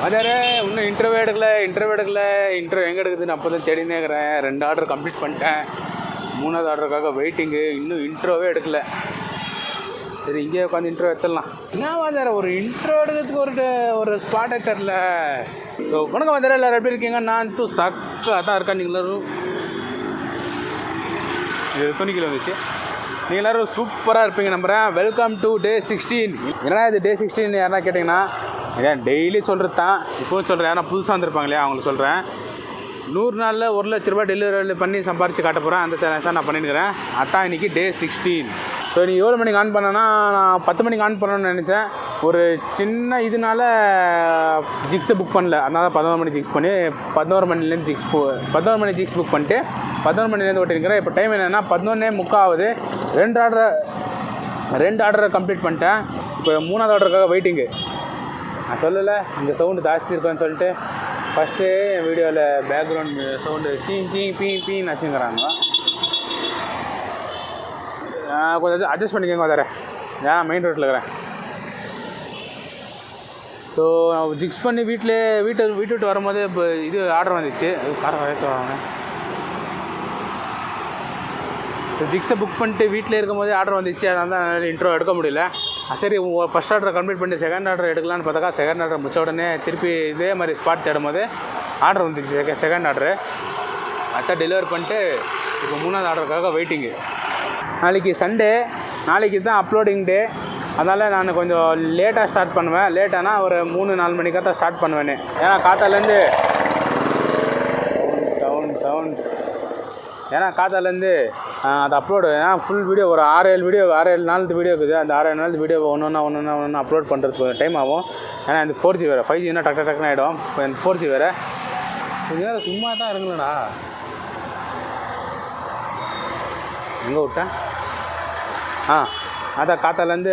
அதே இன்னும் இன்டர்வியூ எடுக்கல இன்டர்வியூ எங்கே எடுக்குதுன்னு அப்போ தான் தேடினே இருக்கிறேன். 2 ஆர்டர் கம்ப்ளீட் பண்ணிட்டேன். 3வது ஆர்டருக்காக வெயிட்டிங்கு. இன்னும் இன்ட்ரோவே எடுக்கல. சரி இங்கேயே உட்காந்து இன்ட்ரோ எடுத்துடலாம். என்ன வாதார ஒரு இன்ட்ரோ எடுக்கிறதுக்கு ஒரு ஸ்பாட்டே தெரில. ஸோ வணக்கம் வாதார, எல்லோரும் எப்படி இருக்கீங்க? நான் சக்காக தான் இருக்கேன். நீங்கள் எல்லோரும் இது துணிக்கில் வந்துச்சு. நீங்கள் எல்லோரும் சூப்பராக இருப்பீங்க நம்புகிறேன். Welcome to day 16. என்னடா இது டே 16 யாரா கேட்டிங்கன்னா, ஏன் டெய்லி சொல்கிறது தான், இப்போவும் சொல்கிறேன். யாரா புதுசாக வந்திருப்பாங்க இல்லையா, அவங்களுக்கு சொல்கிறேன். 100 நாளில் 1 லட்ச ரூபா டெலிவரி பண்ணி சம்பாரித்து காட்ட போகிறேன். அந்த சேனல் தான் நான் பண்ணிட்டுக்கிறேன். அதான் இன்றைக்கி டே 16. ஸோ நீ எவ்வளோ மணிக்கு ஆன் பண்ணேன்னா, நான் 10 மணிக்கு ஆன் பண்ணணும்னு நினச்சேன். ஒரு சின்ன இதனால ஜிக்ஸை புக் பண்ணல. அதனால் 11 மணி ஜிக்ஸ் பண்ணி 11 மணிலேருந்து 11 மணி ஜிக்ஸ் புக் பண்ணிட்டு 11 மணிலேருந்து ஓட்டிருக்கிறேன். இப்போ டைம் என்னென்னா 11:30 ஆகுது. 2 ஆர்டரை கம்ப்ளீட் பண்ணிட்டேன். இப்போ 3வது ஆர்டருக்காக வெயிட்டிங்கு. நான் சொல்லலை இங்கே சவுண்டு ஜாஸ்தி இருக்குன்னு சொல்லிட்டு ஃபஸ்ட்டு என் வீடியோவில் பேக்ரவுண்ட் சவுண்டு பீன்னு வச்சுங்கிறாங்க. கொஞ்சம் அட்ஜஸ்ட் பண்ணிக்கோங்க வதறேன். ஏன் மெயின் ரோட்டில் இருக்கிறேன். ஸோ ஜிக்ஸ் பண்ணி வீட்டு விட்டு வரும்போது இப்போ இது ஆர்டர் வந்துச்சு. காரை வரைக்கும் வாங்க. ஸோ ஜிக்ஸை புக் பண்ணிட்டு வீட்டில் இருக்கும்போதே ஆர்டர் வந்துச்சு. அதனால தான் என்னால் இன்ட்ரோ எடுக்க முடியல. சரி ஃபஸ்ட் ஆர்டரை கம்ப்ளீட் பண்ணிட்டு செகண்ட் ஆர்டர் எடுக்கலான்னு பார்த்தாக்கா, செகண்ட் ஆர்டர் முடிச்ச உடனே திருப்பி இதே மாதிரி ஸ்பாட் தேடும்போது ஆர்டர் வந்துச்சு. செகண்ட் ஆர்டரு அதான் டெலிவரி பண்ணிட்டு இப்போ 3வது ஆர்டருக்காக வெயிட்டிங்கு. நாளைக்கு சண்டே, நாளைக்கு தான் அப்லோடிங் டே. அதனால் நான் கொஞ்சம் லேட்டாக ஸ்டார்ட் பண்ணுவேன். லேட்டானா ஒரு 3-4 மணிக்காக தான் ஸ்டார்ட் பண்ணுவேன். ஏன்னா காத்தாலேருந்து அது அப்லோடு ஃபுல் வீடியோ ஒரு 6-7 நாள் வீடியோ இருக்குது. அந்த 6-7 நாள் வீடியோ ஒன்று அப்லோட் பண்ணுறதுக்கு டைம் ஆகும். ஏன்னா இந்த 4G வேறு, 5Gனா டக்குன்னு ஆகிடும். இப்போ இந்த 4G வேறு. கொஞ்சம் நேரம் சும்மா தான் இருங்களேண்ணா. எங்கே விட்டேன்? அதான் காத்தாலேருந்து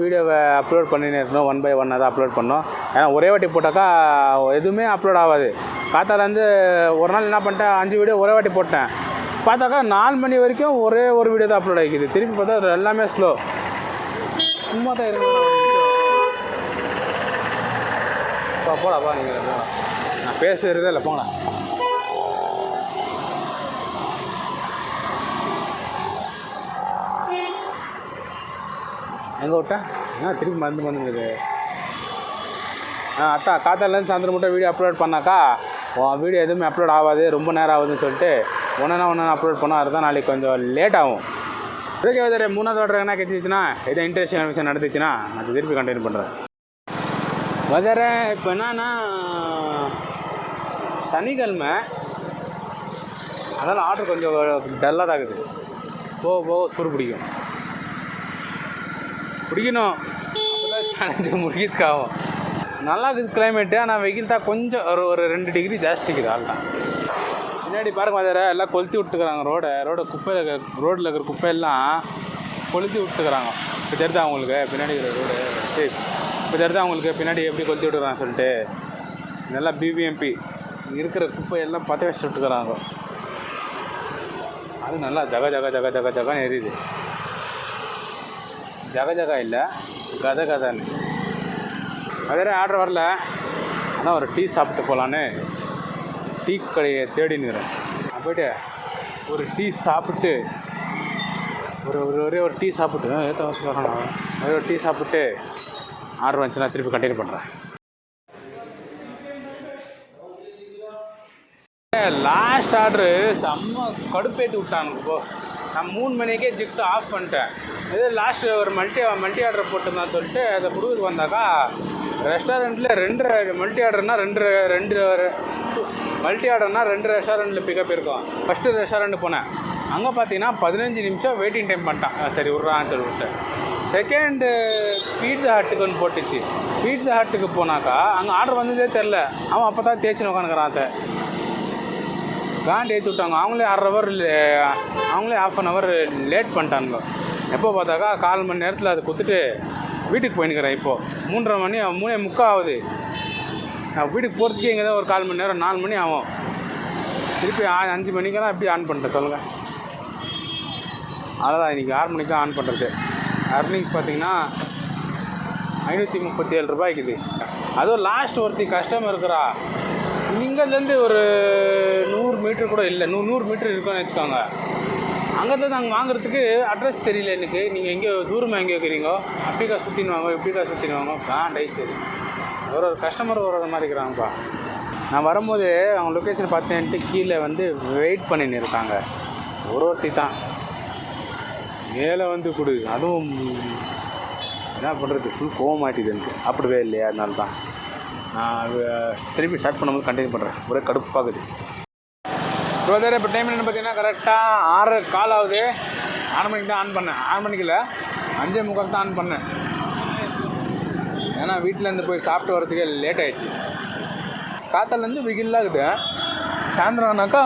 வீடியோவை அப்லோட் பண்ணினே இருக்கணும். 1 by 1 தான் அப்லோட் பண்ணோம். ஏன்னா ஒரே வாட்டி போட்டாக்கா எதுவுமே அப்லோட் ஆகாது. காத்தாலேருந்து ஒரு நாள் என்ன பண்ணிட்டேன், 5 வீடியோ ஒரே வாட்டி போட்டேன். பார்த்தாக்கா 4 மணி வரைக்கும் ஒரே ஒரு வீடியோ தான் அப்லோட் ஆகிக்குது. திருப்பி பார்த்தா எல்லாமே ஸ்லோ. சும்மா தான் இருக்கு. போடாப்பா நீங்கள் நான் பேசுகிறதே இல்லை, போங்களா. எங்கே விட்டேன்? திருப்பி மறந்துங்குது. அதான் காத்தாலேருந்து சாயந்தரம் மட்டும் வீடியோ அப்லோட் பண்ணாக்கா வீடியோ எதுவுமே அப்லோட் ஆகாது, ரொம்ப நேரம் ஆகுதுன்னு சொல்லிட்டு ஒன்று அப்லோட் பண்ணோம். அதுதான் நாளைக்கு கொஞ்சம் லேட் ஆகும். இதுக்கே வேறு 3வது ஆர்டர் என்ன கிடைச்சிச்சுன்னா, எதுவும் இன்ட்ரெஸ்டிங் விஷயம் நடந்துச்சுன்னா அது திருப்பி கண்டினியூ பண்ணுறேன். வேறு இப்போ என்னன்னா சனிக்கிழமை, அதனால் ஆர்டர் கொஞ்சம் டல்லாக தான் இருக்குது. போக சூடு பிடிக்கணும். அப்போதான் சேலஞ்சு முடிக்கிறதுக்காகும். நல்லா இருக்குது கிளைமேட்டு. ஆனால் வெயில் தான் கொஞ்சம் ஒரு 2 டிகிரி ஜாஸ்தி இருக்குது. ஆள் தான் பின்னாடி பாருங்க வேறு எல்லாம் கொளுத்தி விட்டுக்கிறாங்க. ரோட்டில் இருக்கிற குப்பையெல்லாம் கொளுத்தி விட்டுக்கிறாங்க. இப்போ தெரிஞ்சா அவங்களுக்கு பின்னாடி இருக்கிற ரோடு. சரி இப்போ தெரிஞ்சா அவங்களுக்கு பின்னாடி எப்படி கொளுத்தி விட்டுக்கிறாங்க சொல்லிட்டு நல்லா பிபிஎம்பி இருக்கிற குப்பையெல்லாம் பற்ற வச்சு விட்டுக்கிறாங்க. அது நல்லா ஜகன்னு எரியுது. ஜகா இல்லை, கதான்னு. வேறு ஆர்டர் வரல. ஆனால் ஒரு டீ சாப்பிட்டு போகலான்னு டீ கடையை தேடினுக்கிறேன். நான் போய்ட்டு ஒரு டீ சாப்பிட்டு ஒரே ஒரு டீ சாப்பிட்டு ஒரே ஒரு டீ சாப்பிட்டு ஆர்டர் வந்துச்சுன்னா திருப்பி கண்டினியூ பண்ணுறேன். லாஸ்ட் ஆர்டரு செம்ம கடுப்பேற்றி விட்டானுங்க. இப்போ நான் 3 மணிக்கே ஜிக்ஸ் ஆஃப் பண்ணிட்டேன். இதே லாஸ்ட் ஒரு மல்டி ஆர்டர் போட்டுருந்தான்னு சொல்லிட்டு அதை கொடுக்குறது வந்தாக்கா, ரெஸ்டாரண்ட்டில் 2 மல்டி ஆர்டர்னா 2 ரெஸ்டாரண்ட்டில் பிக்கப் இருக்கும். ஃபஸ்ட்டு ரெஸ்டாரண்ட்டு போனேன். அங்கே பார்த்தீங்கன்னா 15 நிமிஷம் வெயிட்டிங் டைம் பண்ணிட்டான். சரி விட்றான்னு சொல்லிவிட்டு செகண்டு பீட்சா ஹட்டுக்கு ஒன்று போட்டுச்சு. பீட்சா ஹட்டுக்கு போனாக்கா அங்கே ஆர்டர் வந்ததே தெரில. அவன் அப்போ தான் தேய்ச்சின்னு உட்காந்துக்கிறான். அதை காண்டி ஏற்றி விட்டாங்க. அவங்களே 1/2 hour லேட் பண்ணிட்டானுங்க. எப்போ பார்த்தாக்கா 1/4 மணி நேரத்தில் அதை கொடுத்துட்டு வீட்டுக்கு போயின்னுக்கிறேன். இப்போது 3:30 ஆகுது. நான் வீட்டுக்கு போகிறதுக்கே இங்கே தான் ஒரு 1/4 மணி நேரம், 4 மணி ஆகும். திருப்பி 5 மணிக்கெல்லாம் எப்படி ஆன் பண்ணிட்டேன் சொல்லுங்கள். அதான் இன்றைக்கி 6 மணிக்கு தான் ஆன் பண்ணுறது. அர்னிங்ஸ் பார்த்திங்கன்னா 537 ரூபாய்க்குது. அதுவும் லாஸ்ட் ஒருத்தி கஸ்டமர் இருக்கிறா. இங்கேருந்து ஒரு 100 மீட்டர் கூட இல்லை, 100 மீட்டர் இருக்குன்னு வச்சுக்கோங்க. அங்கே நாங்கள் வாங்குறதுக்கு அட்ரஸ் தெரியல எனக்கு. நீங்கள் எங்கேயோ தூரமாக எங்கேயோ இருக்கிறீங்க, அப்படிக்கா சுற்றினுவாங்க இப்படிக்கா சுற்றினுவாங்க. டைச்சது ஒரு கஸ்டமர் வர்ற மாதிரி இருக்கிறாங்கப்பா. நான் வரும்போது அவங்க லொக்கேஷன் பார்த்தேன்ட்டு கீழே வந்து வெயிட் பண்ணின்னு இருக்காங்க. ஒருத்தி தான் மேலே வந்து கொடு. அதுவும் என்ன பண்ணுறது, ஃபுல் கோவம் மாட்டிது எனக்கு. சாப்பிடவே இல்லையா, அதனால தான் நான் திருப்பி ஸ்டார்ட் பண்ணும்போது கண்டினியூ பண்ணுறேன். ஒரே கடுப்பாகுது. இப்போ டைம் என்னென்னு பார்த்தீங்கன்னா கரெக்டாக 6:15 ஆகுது. 6 மணிக்கு தான் ஆன் பண்ணேன். 6 மணிக்கு இல்லை, 5:45 தான் ஆன் பண்ணேன். ஏன்னா வீட்டிலேருந்து போய் சாப்பிட்டு வரதுக்கே லேட் ஆகிடுச்சு. காத்தாலேருந்து வெயிலாகுது, சாயந்தரம் ஆனாக்கா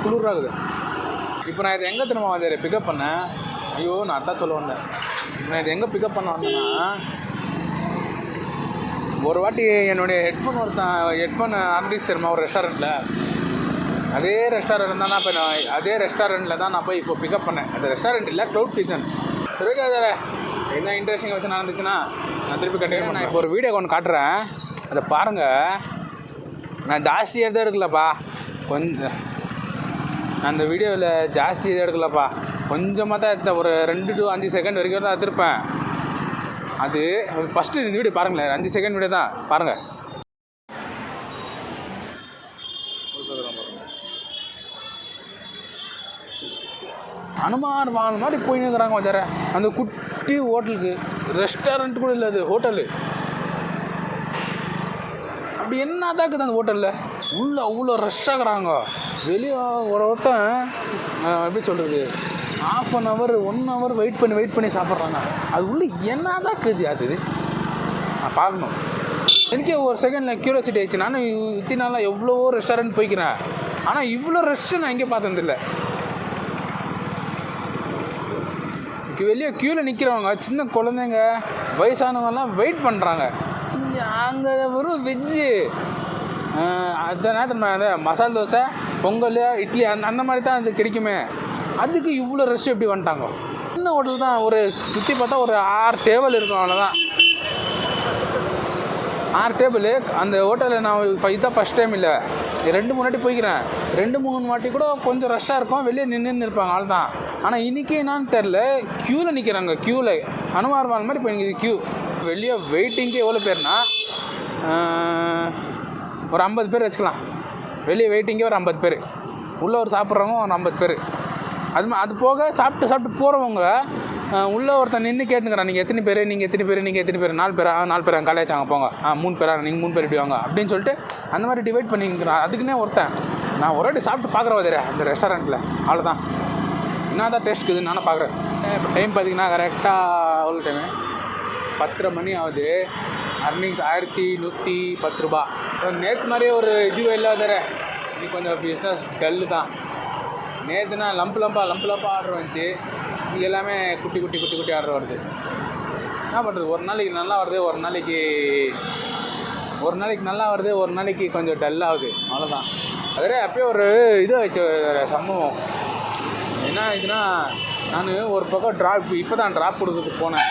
குளிராகுது. இப்போ நான் இதை எங்கே திரும்ப வந்து பிக்கப் பண்ணேன். ஐயோ, நான் அதான் சொல்ல வந்தேன். நான் இதை எங்கே பிக்கப் பண்ண வந்தேன்னா, ஒரு வாட்டி என்னுடைய ஹெட்ஃபோன் ஆர்டிஸ் தெரியுமா ஒரு ரெஸ்டாரண்ட்டில், அதே ரெஸ்டாரண்ட் தான் இப்போ நான் அதே ரெஸ்டாரண்ட்டில் தான் நான் போய் இப்போ பிக்கப் பண்ணேன். அந்த ரெஸ்டாரண்ட் இல்லை, க்ளவுட் கிச்சன். சரி, அதில் என்ன இன்ட்ரெஸ்டிங் வச்சு நடந்துச்சுன்னா நான் திருப்பி கண்டினியூ. நான் இப்போ ஒரு வீடியோ ஒன்று காட்டுறேன், அதை பாருங்கள். நான் ஜாஸ்தி எதுவும் எடுக்கலப்பா, கொஞ்சம் அந்த வீடியோவில் ஜாஸ்தி எதுவும் எடுக்கலப்பா, கொஞ்சமாக தான் எடுத்தேன். ஒரு 2 to 5 செகண்ட் வரைக்கும் தான் எடுத்திருப்பேன். அது ஃபஸ்ட்டு இந்த வீடியோ பாருங்களேன், 5 செகண்ட் வீடியோ தான் பாருங்கள். அனுமார் வாழ் மாதிரி போயின்னுக்கிறாங்க வேறு. அந்த குட்டி ஹோட்டலுக்கு, ரெஸ்டாரண்ட் கூட இல்லை, அது ஹோட்டலு. அப்படி என்ன தான் இருக்குது அந்த ஹோட்டலில், உள்ளே அவ்வளோ ரஷ்ஷாகிறாங்க. வெளியே ஒருத்தன் எப்படி சொல்கிறது, 1/2 hour 1 hour வெயிட் பண்ணி சாப்பிட்றாங்க. அது உள்ளே என்ன தான் இருக்குது, அது நான் பார்க்கணும். எனக்கே ஒரு செகண்டில் க்யூரியாசிட்டி ஆயிடுச்சு. நானும் இத்தனை நாளாக எவ்வளவோ ரெஸ்டாரண்ட் போய்க்கிறேன், ஆனால் இவ்வளோ ரஷ்ஷு நான் எங்கேயும் பார்த்ததில்லை. வெளியே க்யூவில் நிற்கிறவங்க, சின்ன குழந்தைங்க, வயசானவங்கெல்லாம் வெயிட் பண்ணுறாங்க. அங்கே வெறும் வெஜ்ஜு, அந்த நேரத்தில் அந்த மசாலா தோசை, பொங்கல், இட்லி அந்த மாதிரி தான் அது கிடைக்குமே. அதுக்கு இவ்வளோ ரஷ் எப்படி வந்துட்டாங்க? சின்ன ஹோட்டல் தான், ஒரு சுற்றி பார்த்தா ஒரு 6 டேபிள் இருக்கும், அவ்வளோதான். 6 டேபிள். அந்த ஹோட்டலில் நான் இதுதான் ஃபஸ்ட் டைம் இல்லை, 2-3 வாட்டி போய்க்கிறேன். 2-3 வாட்டி கூட கொஞ்சம் ரஷ்ஷாக இருக்கும், வெளியே நின்று இருப்பாங்க, ஆள் தான். ஆனால் இன்றைக்கி என்னான்னு தெரில, க்யூவில் நிற்கிறாங்க. க்யூவில் அனுமார் வாழ் மாதிரி இப்போ எனக்கு க்யூ. வெளியே வெயிட்டிங்கே எவ்வளோ பேர்னா ஒரு 50 பேர் வச்சுக்கலாம். வெளியே வெயிட்டிங்கே ஒரு 50 பேர், உள்ளே ஒரு சாப்பிட்றவங்க ஒரு 50 பேர். அது போக சாப்பிட்டு போகிறவங்க உள்ளே ஒருத்தன் நின்று கேட்டுக்கிறான், நீங்கள் எத்தனை பேர் 4 பேரா காலேஜ் வாங்க போங்க, 3 பேரா, நீங்கள் 3 பேர் இப்படி வாங்க அப்படின்னு சொல்லிட்டு அந்த மாதிரி டிவைட் பண்ணிக்கிறான். அதுக்குன்னே ஒருத்தன் நான் ஒரு வாட்டி சாப்பிட்டு பார்க்குறேன் அந்த ரெஸ்டாரண்ட்டில், அவ்வளோதான். என்ன தான் டேஸ்ட் இருக்குதுன்னு நானும் பார்க்குறேன். இப்போ டைம் பார்த்திங்கன்னா கரெக்டாக எவ்வளோ டைமு, 10:30 மணி ஆகுது. அர்னிங்ஸ் 1110 ரூபா. நேற்று மாதிரியே ஒரு இதுவே இல்லாத, இது கொஞ்சம் பிஸ்னஸ் டல்லு தான். நேற்றுனா லம்ப் ஆர்டர் வந்துச்சு, இது எல்லாமே குட்டி ஆர்டர் வருது. என்ன பண்ணுறது, ஒரு நாளைக்கு நல்லா வருது, ஒரு நாளைக்கு நல்லா வருது, ஒரு நாளைக்கு கொஞ்சம் டல்லாகுது, அவ்வளோதான். அதில் அப்பயே ஒரு இது ஆயிடுச்சு சம்பவம். என்ன ஆயிடுச்சுன்னா, நான் ஒரு பக்கம் இப்போ தான் ட்ராப் கொடுக்குறதுக்கு போனேன்.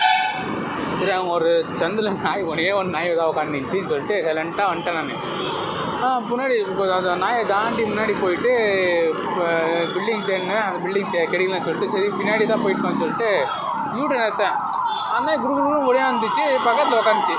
சரி, அவங்க ஒரு சந்தில் ஒரே நாய் ஏதாவது உட்காந்துச்சின்னு சொல்லிட்டு சைலண்ட்டாக வந்துட்டேன் நான். முன்னாடி அந்த நாயை தாண்டி முன்னாடி போயிட்டு பில்டிங் தேடினேன், அந்த பில்டிங் கிடைக்கலன்னு சொல்லிட்டு சரி பின்னாடி தான் போயிட்டோன்னு சொல்லிட்டு யூட்டன் எடுத்தேன். அந்த நாய் குடுகுடுன்னு ஒரே வந்துச்சு, பக்கத்தில் உட்காந்துச்சு.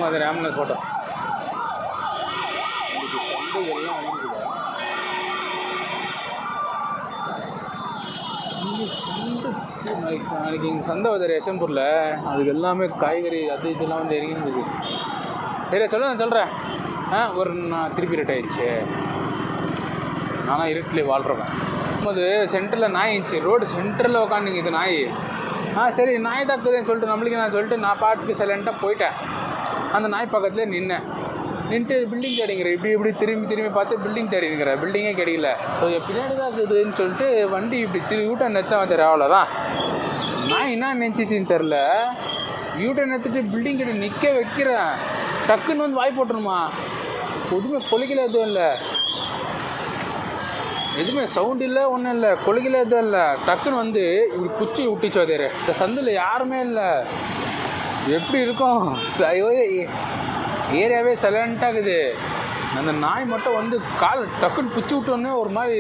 அது ஆம்புலன்ஸ் ஃபோட்டோ இதுக்கு சந்தை எல்லாம் வந்துருக்குதா? நாளைக்கு இங்கே சந்தை வருது யசம்பூரில், அதுக்கு எல்லாமே காய்கறி அது இதெல்லாம் வந்து இறங்கிருந்துது. சரி சொல்கிறேன். ஒரு நான் திருப்பி ரிட் ஆயிடுச்சு. நானும் இருட்டில் வாழ்கிறவன். போது சென்டரில் நாய் இருந்துச்சு, ரோடு சென்டரில் உட்காந்துங்க இது நாய். சரி நாய் தாக்குதுன்னு சொல்லிட்டு நம்மளுக்கு நான் சொல்லிட்டு நான் பாட்டுக்கு சைலண்ட்டாக போயிட்டேன். அந்த நாய் பக்கத்துலேயே நின்னேன். நின்ட்டு பில்டிங் தேடிங்கிற இப்படி திரும்பி பார்த்து பில்டிங் தேடிங்கிற பில்டிங்கே கிடைக்கல. ஸோ பின்னாடி தான் இருக்குதுன்னு சொல்லிட்டு வண்டி இப்படி யூட்டன் நிறுத்த வந்தார். அவ்வளோதான். நான் என்ன நினச்சிச்சின்னு தெரில, யூட்டன் நிறுத்திட்டு பில்டிங் கிட்ட நிற்க வைக்கிறேன். டக்குன்னு வந்து வாய் போட்டுருமா. எதுவுமே கொலைக்கல எதுவும் இல்லை, எதுவுமே சவுண்ட் இல்லை, ஒன்றும் இல்லை, கொலைக்கல எதுவும் இல்லை. டக்குன்னு வந்து இப்படி குச்சி விட்டுச்சு. அதே இந்த சந்தில் யாருமே இல்லை. எப்படி இருக்கும் ஏரியாவே சைலண்ட்டாகுது. அந்த நாய் மட்டும் வந்து கால் டக்குன்னு பிச்சு விட்டோன்னே ஒரு மாதிரி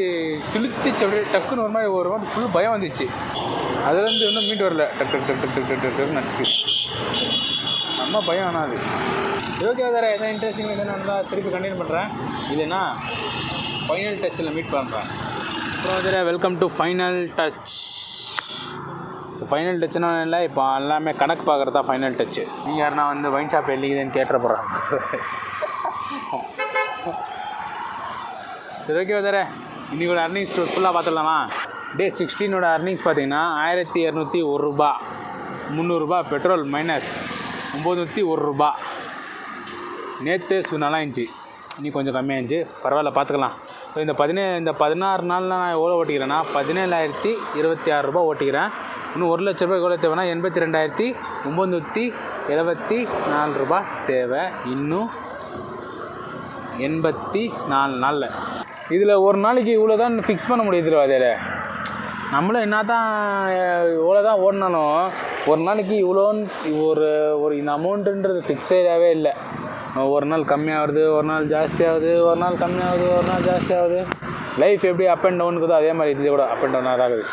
சிலுத்திச்சு. அப்படியே டக்குன்னு ஒரு மாதிரி ஃபுல் பயம் வந்துச்சு. அதுலேருந்து இன்னும் மீண்டு வரல. டக்கு நடிச்சு நம்ம பயம் ஆனால் அது ஓகே. வேறு எதாவது இன்ட்ரெஸ்டிங் எதுனா இருந்தால் திருப்பி கண்டினியூ பண்ணுறேன். இல்லைன்னா ஃபைனல் டச்சில் மீட் பண்ணுறேன். அப்புறம் வந்து welcome to final touch. Final டச்சுன்னா இல்லை, இப்போ எல்லாமே கணக்கு பார்க்குறது தான் ஃபைனல் டச்சு. நீங்கள் யாருன்னா வந்து வைன் ஷாப் இல்லைக்குதுன்னு கேட்டுற போகிறாங்க. சரி ஓகே வேறு இன்றைக்கோட அர்னிங்ஸ் ஃபுல்லாக பார்த்துடலாமா? டே 16ஓட அர்னிங்ஸ் பார்த்தீங்கன்னா 1201 ரூபா, 300 ரூபா பெட்ரோல் மைனஸ் 901 ரூபா. நேற்று நல்லா இருந்துச்சு, இன்னும் கொஞ்சம் கம்மியாக இருந்துச்சு, பரவாயில்ல பார்த்துக்கலாம். ஸோ இந்த 16 நாளில் நான் எவ்வளோ ஓட்டிக்கிறேன்னா 17,026 ரூபா ஓட்டிக்கிறேன். இன்னும் 1 லட்ச ரூபாய் எவ்வளோ தேவைன்னா 82,974 ரூபா தேவை. இன்னும் 84 நாளில் இதில் ஒரு நாளைக்கு இவ்வளோ தான் ஃபிக்ஸ் பண்ண முடியுது. அதில் நம்மளும் என்ன தான் இவ்வளோ தான் ஓடினாலும் ஒரு நாளைக்கு இவ்வளோன்னு ஒரு இந்த அமௌண்ட்டுன்றது ஃபிக்ஸடாகவே இல்லை. ஒரு நாள் கம்மியாகுது, ஒரு நாள் ஜாஸ்தியாகுது, ஒரு நாள் கம்மியாகுது, ஒரு நாள் ஜாஸ்தியாகுது. லைஃப் எப்படி அப் அண்ட் டவுனுக்குதோ அதே மாதிரி இது கூட அப் அண்ட் டவுனாக தான் இருக்குது.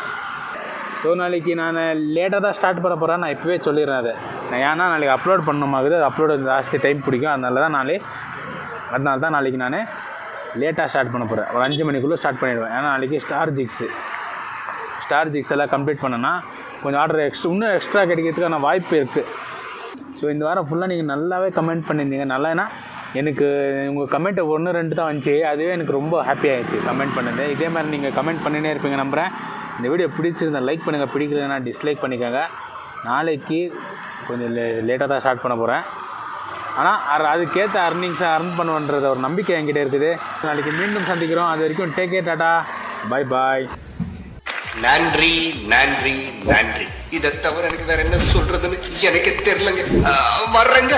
ஸோ நாளைக்கு நான் லேட்டாக தான் ஸ்டார்ட் பண்ண போகிறேன். நான் இப்போவே சொல்லிடுறேன் அதை. நான் ஏன்னா நாளைக்கு அப்லோட் பண்ணணுமாகுது, அது அப்லோடு ஜாஸ்தி டைம் பிடிக்கும். அதனால தான் நாளைக்கு நான் லேட்டாக ஸ்டார்ட் பண்ண போகிறேன். ஒரு 5 மணிக்குள்ளே ஸ்டார்ட் பண்ணிடுவேன். ஏன்னா நாளைக்கு ஸ்டார் ஜிக்ஸ் எல்லாம் கம்ப்ளீட் பண்ணேன்னா கொஞ்சம் ஆர்டர் இன்னும் எக்ஸ்ட்ரா கிடைக்கிறதுக்கான வாய்ப்பு இருக்குது. ஸோ இந்த வாரம் ஃபுல்லாக நீங்கள் நல்லாவே கமெண்ட் பண்ணியிருந்தீங்க. நல்லானா எனக்கு உங்கள் கமெண்ட்டை 1-2 தான் வந்துச்சு, அதுவே எனக்கு ரொம்ப ஹாப்பி ஆகிடுச்சு கமெண்ட் பண்ணது. இதே மாதிரி நீங்கள் கமெண்ட் பண்ணினே இருப்பீங்க நம்புகிறேன். இந்த வீடியோ பிடிச்சிருந்தா லைக் பண்ணுங்கள், பிடிக்கலன்னா டிஸ்லைக் பண்ணிக்கோங்க. நாளைக்கு கொஞ்சம் லேட்டாக தான் ஸ்டார்ட் பண்ண போகிறேன். ஆனால் அதுக்கேற்ற அர்னிங்ஸை அர்ன் பண்ணுவன்ற ஒரு நம்பிக்கை என்கிட்ட இருக்குது. நாளைக்கு மீண்டும் சந்திக்கிறோம். அது வரைக்கும் டேக் கேர், டாடா, பாய் பாய். நன்றி நன்றி நன்றி. இதை தவிர எனக்கு வேற என்ன சொல்றதுன்னு எனக்கு தெரியலங்க. வர்றேங்க.